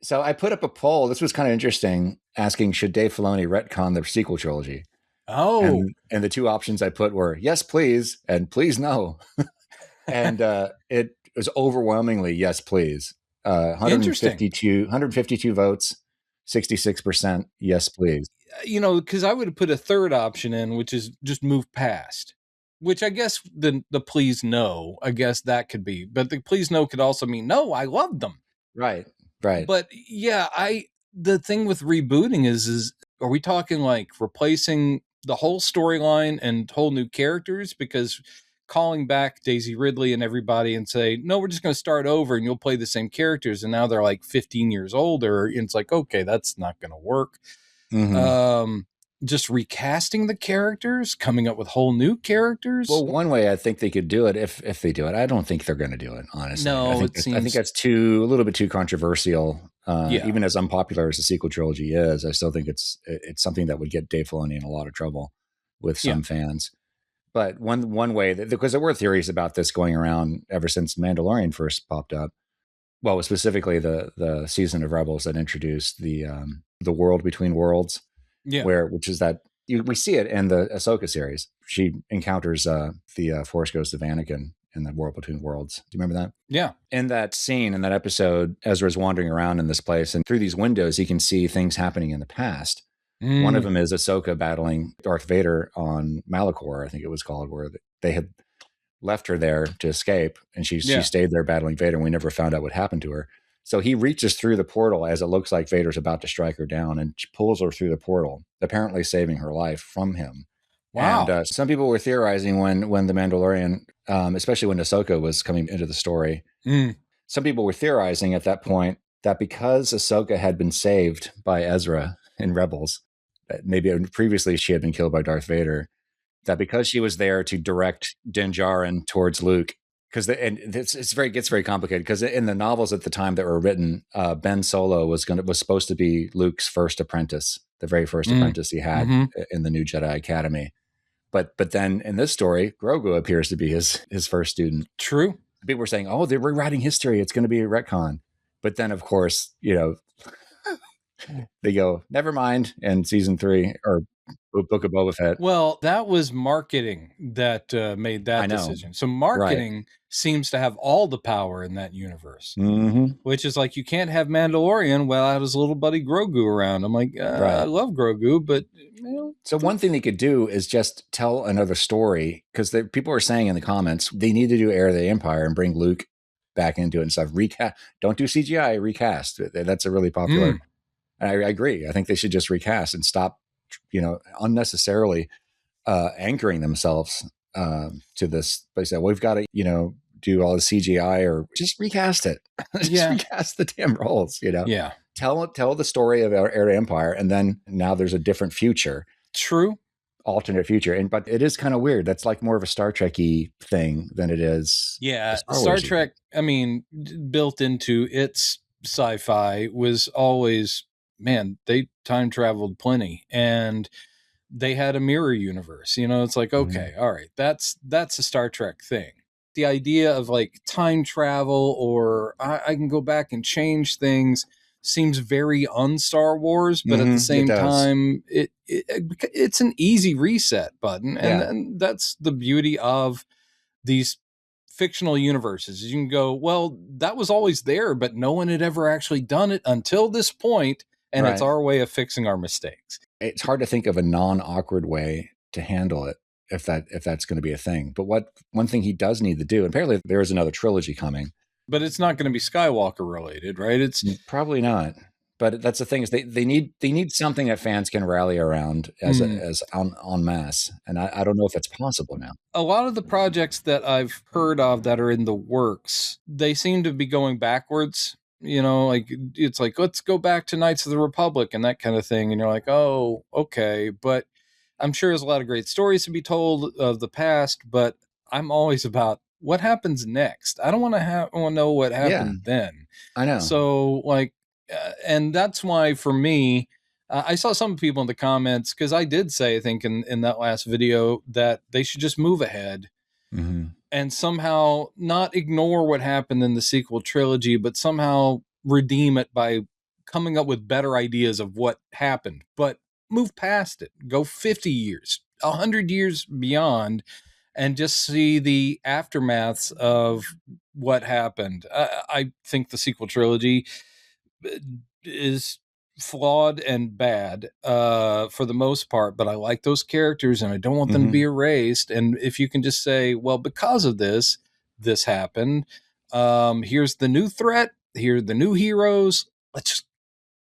So I put up a poll. This was kind of interesting, asking should Dave Filoni retcon the sequel trilogy? Oh, and the two options I put were yes, please, and please no. And it was overwhelmingly yes, please. interesting. 152 votes, 66% yes, please. Because I would have put a third option in, which is just move past. Which I guess the please no, I guess that could be, but the please no could also mean no. I love them. Right, right. But yeah, the thing with rebooting is are we talking like replacing the whole storyline and whole new characters? Because calling back Daisy Ridley and everybody and say, no, we're just going to start over and you'll play the same characters. And now they're like 15 years older. And it's like, okay, that's not going to work. Just recasting the characters, coming up with whole new characters. Well, one way I think they could do it, if they do it, I don't think they're going to do it, honestly. No, I think that's a little bit too controversial. Even as unpopular as the sequel trilogy is, I still think it's something that would get Dave Filoni in a lot of trouble with some fans. But one way, because there were theories about this going around ever since Mandalorian first popped up. Well, specifically the season of Rebels that introduced the world between worlds, which is that we see it in the Ahsoka series. She encounters the Force Ghost of Anakin in the world between worlds. Do you remember that? Yeah. In that scene, in that episode, Ezra's wandering around in this place, and through these windows, he can see things happening in the past. One of them is Ahsoka battling Darth Vader on Malachor, I think it was called, where they had left her there to escape, and she stayed there battling Vader, and we never found out what happened to her. So he reaches through the portal as it looks like Vader's about to strike her down and pulls her through the portal, apparently saving her life from him. Wow. And some people were theorizing when the Mandalorian, especially when Ahsoka was coming into the story, some people were theorizing at that point that because Ahsoka had been saved by Ezra in Rebels, maybe previously she had been killed by Darth Vader, that because she was there to direct Din Djarin towards Luke, because gets very complicated, because in the novels at the time that were written, Ben Solo was supposed to be Luke's first apprentice, the very first apprentice he had in the New Jedi Academy. But then in this story, Grogu appears to be his first student. True. People were saying, "Oh, they're rewriting history. It's going to be a retcon." But then, of course, they go, "Never mind." In season 3 or Book of Boba Fett. Well, that was marketing that made that decision. So marketing seems to have all the power in that universe, which is like, you can't have Mandalorian without his little buddy Grogu around. I'm like, I love Grogu, but so one thing they could do is just tell another story, because people are saying in the comments they need to do Heir of the Empire and bring Luke back into it and stuff. Recast, don't do CGI, recast. That's a really popular. And I agree. I think they should just recast and stop, unnecessarily anchoring themselves to this place that we've got to, do all the CGI, or just recast it. Just recast the damn roles, Yeah. Tell the story of our Heir to Empire, and then now there's a different future. True. Alternate future. But it is kind of weird. That's like more of a Star Trek-y thing than it is. Yeah. Star Trek, built into its sci-fi was always, man, they time traveled plenty, and they had a mirror universe. It's like, okay, all right, that's a Star Trek thing. The idea of like time travel, or I can go back and change things, seems very un-Star Wars, but at the same time, it's an easy reset button, and that's the beauty of these fictional universes. You can go, well, that was always there, but no one had ever actually done it until this point, and it's our way of fixing our mistakes. It's hard to think of a non-awkward way to handle it, if that's going to be a thing. But one thing he does need to do, and apparently there is another trilogy coming, but it's not going to be Skywalker related, right? It's probably not. But that's the thing, is they need something that fans can rally around as en masse, and I don't know if it's possible now. A lot of the projects that I've heard of that are in the works, they seem to be going backwards. Like it's like, let's go back to Knights of the Republic and that kind of thing, and you're like, oh, okay. But I'm sure there's a lot of great stories to be told of the past, but I'm always about what happens next. I don't want to know what happened then. I know. So like, and that's why for me, I saw some people in the comments, because I did say, I think in that last video, that they should just move ahead and somehow not ignore what happened in the sequel trilogy, but somehow redeem it by coming up with better ideas of what happened, but move past it. Go 50 years, 100 years beyond, and just see the aftermaths of what happened. I think the sequel trilogy is flawed and bad for the most part, but I like those characters and I don't want them to be erased. And if you can just say, well, because of this happened, here's the new threat, here are the new heroes, let's just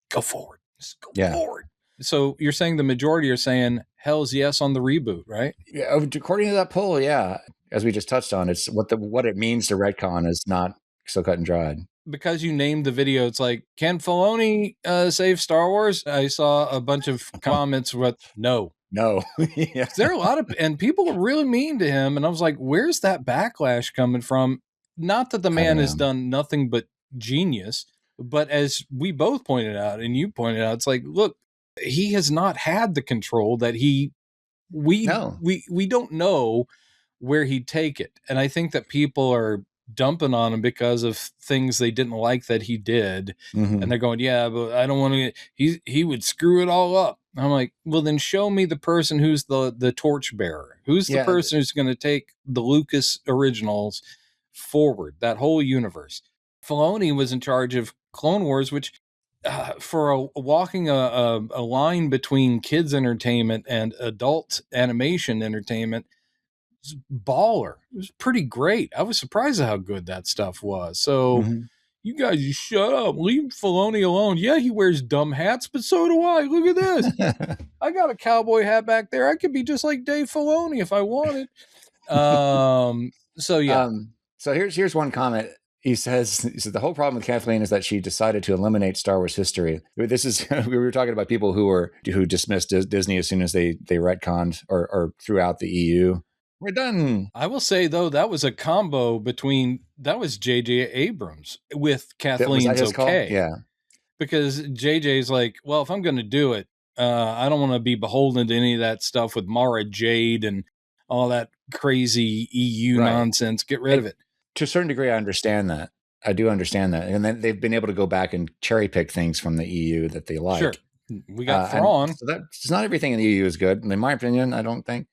go forward. Just go forward. So you're saying the majority are saying hell's yes on the reboot, right? Yeah, according to that poll, yeah. As we just touched on, it's what it means to retcon is not so cut and dried. Because you named the video, it's like, can Filoni save Star Wars? I saw a bunch of comments with no. Yeah. There are a lot of, and people are really mean to him. And I was like, where's that backlash coming from? Not that the man has done nothing but genius, but as we both pointed out, and you pointed out, it's like, look, he has not had the control that we don't know where he'd take it. And I think that people are dumping on him because of things they didn't like that he did. And they're going, yeah, but I don't want to, he would screw it all up. I'm like, well, then show me the person who's the torch bearer. Who's the person who's going to take the Lucas originals forward, that whole universe. Filoni was in charge of Clone Wars, which for walking a line between kids entertainment and adult animation entertainment, baller. It was pretty great. I was surprised at how good that stuff was. So you guys, you shut up. Leave Filoni alone. Yeah, he wears dumb hats, but so do I. Look at this. I got a cowboy hat back there. I could be just like Dave Filoni if I wanted. So yeah. So here's one comment. He says the whole problem with Kathleen is that she decided to eliminate Star Wars history. This is we were talking about people who dismissed Disney as soon as they retconned or threw out the EU. We're done. I will say, though, that was a combo between, that was J.J. Abrams with Kathleen's okay. Yeah. Because J.J.'s like, well, if I'm going to do it, I don't want to be beholden to any of that stuff with Mara Jade and all that crazy EU nonsense. Get rid of it. To a certain degree, I understand that. I do understand that. And then they've been able to go back and cherry pick things from the EU that they like. Sure. We got Thrawn. So that's not everything in the EU is good. In my opinion, I don't think.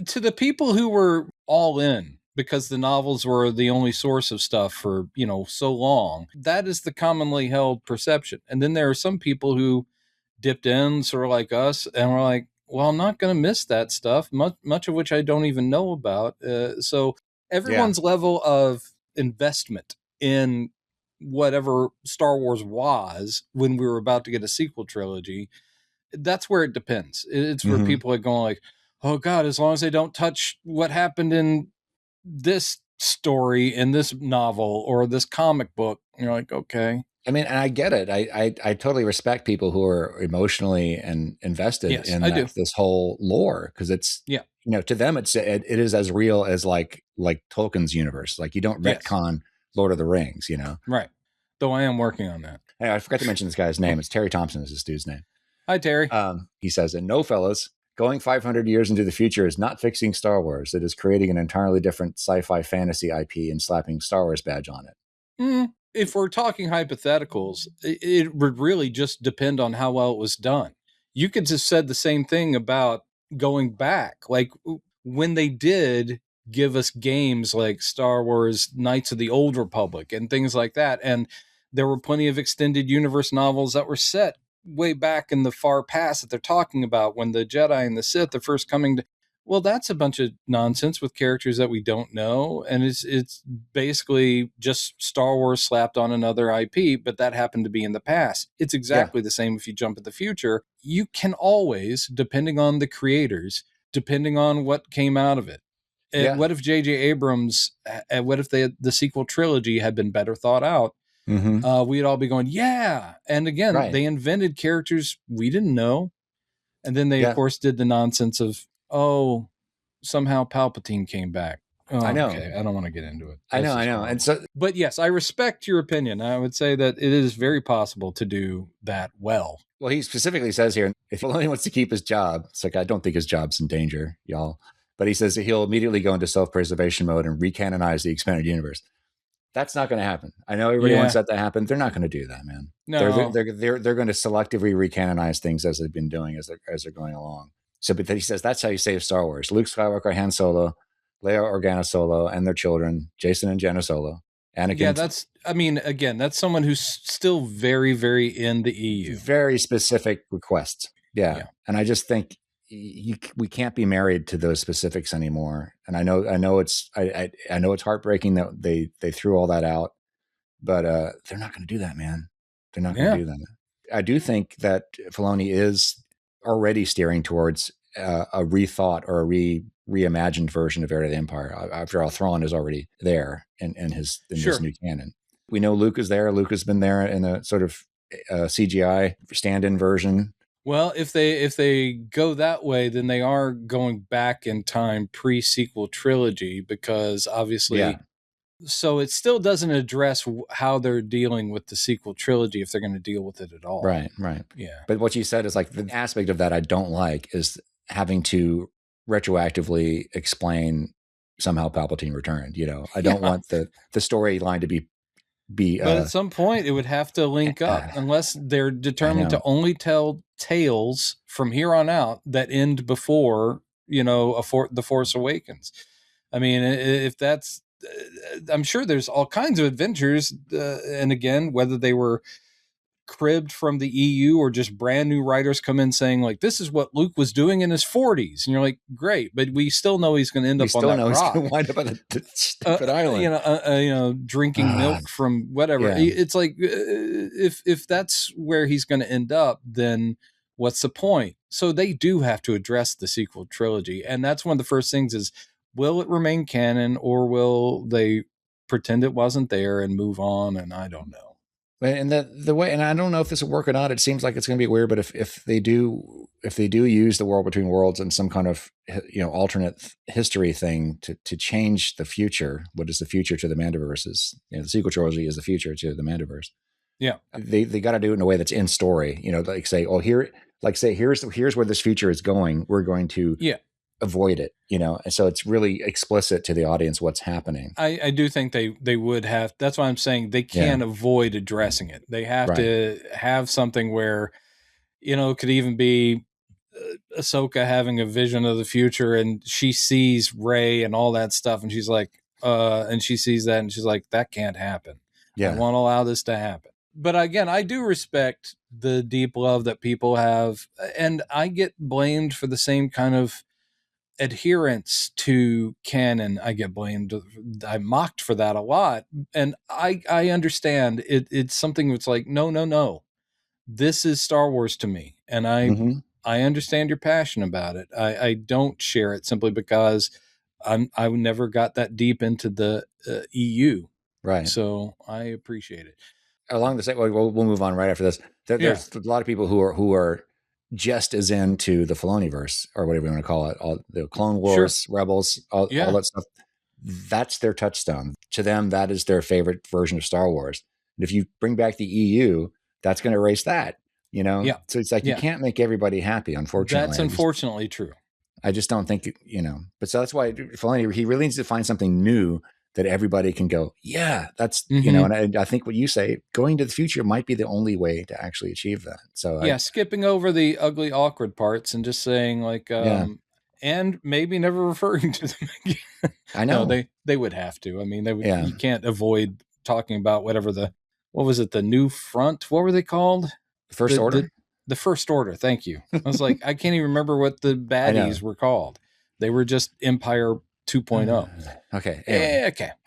To the people who were all in because the novels were the only source of stuff for, so long, that is the commonly held perception. And then there are some people who dipped in, sort of like us, and were like, well, I'm not going to miss that stuff, much of which I don't even know about. So everyone's level of investment in whatever Star Wars was when we were about to get a sequel trilogy, that's where it depends. It's where people are going like, oh God, as long as they don't touch what happened in this story, in this novel or this comic book, you're like, okay. I mean, and I get it. I totally respect people who are emotionally and invested in this whole lore, because it's, to them, it is as real as like Tolkien's universe. Like you don't retcon Lord of the Rings, Right. Though I am working on that. Hey, I forgot to mention this guy's name. It's Terry Thompson is this dude's name. Hi, Terry. He says, and no, fellas, going 500 years into the future is not fixing Star Wars. It is creating an entirely different sci-fi fantasy IP and slapping Star Wars badge on it. If we're talking hypotheticals, it would really just depend on how well it was done. You could just said the same thing about going back. Like when they did give us games like Star Wars Knights of the Old Republic and things like that. And there were plenty of extended universe novels that were set way back in the far past that they're talking about when the Jedi and the Sith are first coming to, well, that's a bunch of nonsense with characters that we don't know. And it's basically just Star Wars slapped on another IP, but that happened to be in the past. It's exactly the same if you jump at the future. You can always, depending on the creators, depending on what came out of it. What if J.J. Abrams, what if the sequel trilogy had been better thought out? We'd all be going, yeah. And again, they invented characters we didn't know. And then they, of course, did the nonsense of, somehow Palpatine came back. Oh, I know. Okay. I don't want to get into it. I know. And so, but yes, I respect your opinion. I would say that it is very possible to do that well. Well, he specifically says here, if Filoni wants to keep his job, it's like, I don't think his job's in danger, y'all. But he says that he'll immediately go into self-preservation mode and recanonize the expanded universe. That's not going to happen. I know everybody wants that to happen. They're not going to do that, man. No. They're going to selectively recanonize things as they've been doing as they're going along. So, but he says that's how you save Star Wars: Luke Skywalker, Han Solo, Leia Organa Solo, and their children, Jason and Jenna Solo. Anakin. Yeah, that's. I mean, again, that's someone who's still very, very in the EU. Very specific requests. Yeah. And I just think we can't be married to those specifics anymore. And I know it's heartbreaking that they threw all that out, but they're not going to do that, man. They're not going to do that. I do think that Filoni is already steering towards a rethought or a reimagined version of Heir to the Empire. After all, Thrawn is already there in this new canon. We know Luke is there. Luke has been there in a sort of CGI stand-in version. Well, if they go that way, then they are going back in time pre-sequel trilogy, because obviously, so it still doesn't address how they're dealing with the sequel trilogy, if they're going to deal with it at all. Right. Yeah. But what you said is like the aspect of that I don't like is having to retroactively explain somehow Palpatine returned. You know, I don't want the storyline to be. But at some point, it would have to link up, unless they're determined to only tell tales from here on out that end before, the Force Awakens. I mean, if that's, I'm sure there's all kinds of adventures, and again, whether they were cribbed from the EU or just brand new writers come in saying like, this is what Luke was doing in his 40s, and you're like, great, but we still know he's going to end up on that rock. He's going to wind up on a stupid island, drinking milk from whatever. It's like, if that's where he's going to end up, then what's the point? So they do have to address the sequel trilogy, and that's one of the first things is, will it remain canon, or will they pretend it wasn't there and move on? And I don't know. And the way, and I don't know if this will work or not. It seems like it's going to be weird, but if they do use the World Between Worlds and some kind of alternate history thing to change the future, what is the future to the Mandoverse? The sequel trilogy is the future to the Mandoverse. Yeah, they got to do it in a way that's in story. Like say, here's where this future is going. We're going to avoid it, and so it's really explicit to the audience what's happening. I do think they would have. That's why I'm saying they can't avoid addressing it. They have to have something where, it could even be Ahsoka having a vision of the future, and she sees Rey and all that stuff, and she's like, and she sees that, and she's like, that can't happen. I won't allow this to happen. But again, I do respect the deep love that people have, and I get blamed for the same kind of adherence to canon. I get blamed. I'm mocked for that a lot. And I understand it's something that's like, no. This is Star Wars to me. And I understand your passion about it. I don't share it simply because I never got that deep into the EU. Right. So I appreciate it. Along the same way, we'll move on right after this. There's a lot of people who are just as into the Filoniverse, or whatever you want to call it, all the Clone Wars, Rebels, all that stuff. That's their touchstone. To them, that is their favorite version of Star Wars. And if you bring back the EU, that's going to erase that. So it's like you can't make everybody happy. Unfortunately, that's unfortunately true. I just don't think But so that's why Filoni, he really needs to find something new that everybody can go, that's, and I think what you say, going to the future might be the only way to actually achieve that. So skipping over the ugly, awkward parts and just saying like, and maybe never referring to them again. I know. No, they would have to. I mean, they would, you can't avoid talking about whatever what was it? The New Front? What were they called? First Order? The First Order. Thank you. I was like, I can't even remember what the baddies were called. They were just Empire 2.0. Okay. Anyway. Okay.